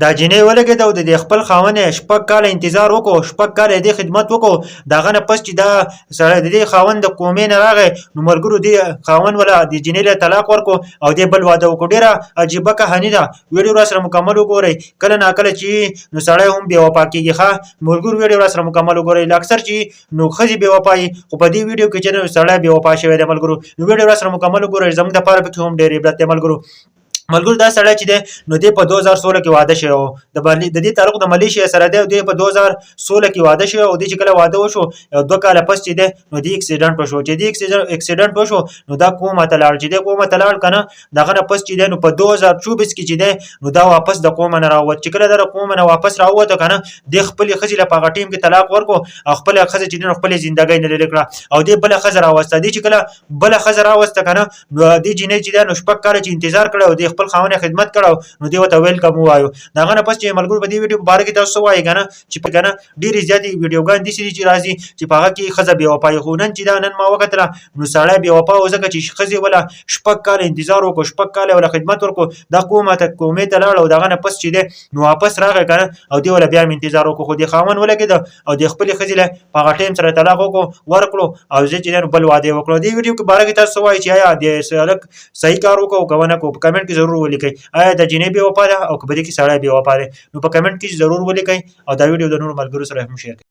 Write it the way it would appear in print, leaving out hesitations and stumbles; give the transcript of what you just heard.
دا جنې ولګېده او د خپل خاوند شپږ کاله انتظار وکړو، شپږ کاله دې خدمت وکړو. د هغه نه پس چې دا سړی د دې خاوند د کومې نه راغی نو ملګرو دې خاوند ولا د جنې له طلاق ورکړو او دې بل واده وکړو. ډېره عجیبه کهاني ده. ویډیو راسره مکمل وګورئ. کله ناکله چې نو سړی هم بې وفا کېږي. ښه ملګرو ویډیو راسره مکمل وګورئ. اکثر چې نو ښځې بې وفا وي خو په دې ویډیو کې چې سړی بې وفا شوی دی ملګرو. نو ویډیو راسره مکمل وګورئ. زموږ دپاره پکې هم ډېر عبرت دی ملګرو. دا سړی چې دی نو دې په 2016 کې واده شوی و. د دې تعلق د ملیشیا سره دی او دې په 2016 کې واده شوی او دې چې کله واده وشو 2 کاله پس چې دی نو دې اکسیډنټ وشو. چې دې اکسیډنټ وشو نو دا کومه ته لاړ. چې دې کومه ته لاړ که نه دغه نه پس چې دی نو په 2024 کې چې دی نو دا واپس د کومه نه راووت. چې کله دا د کومه نه واپس راووته که نه دې خپلې ښځې له په هغه ټیم کې طلاق ورکړو او خپله ښځه چې دی نو خپلې زندګۍ نه لرې کړه او دې بله ښځه راوسته. دې چې کله بله ښځه راوسته که نه نو دې جینۍ چې دی نو شپږ کاله چې انتظار کړی او دې خپل خاوند خدمت کړی نو دې ورته ویلکم ووایو. د هغه نه پس چې ملګرو په دې ویډیو په باره کې تاسو څه وایئ که نه چې په که نه ډېرې زیاتې ویډیوګانې داسې دي چې راځي چې په هغه کې ښځه بې وفا وي. خو نن چې دا نن ما وکتله نو سړی بې وفا و ځکه چې ښځې وله شپږ کاله انتظار وکړو، شپږ کاله وله خدمت ورکړو. دا کومې ته لاړ او د هغه نه پس چې دی نو واپس راغی که نه او دې وله بیا هم انتظار وکړو خو دې خاوند ولګېده او د خپلې ښځې له په هغه ټایم سره طلاق ورکړو او زه چې دی نو بل واده یې وکړو. دې ویډیو په باره کې تاسو څه وایئ چې آیا دې هلک صحیح کار وکړو که ونه کړو؟ په کمنټ کې ضرور ولیکئ. آیا د جینۍ بې وفا ده او که په دې کې سړی بې وفا دی؟ نو په کمنټ کې ضرور ولیکئ او دا ویډیو د نورو ملګرو سره هم شیر کړئ.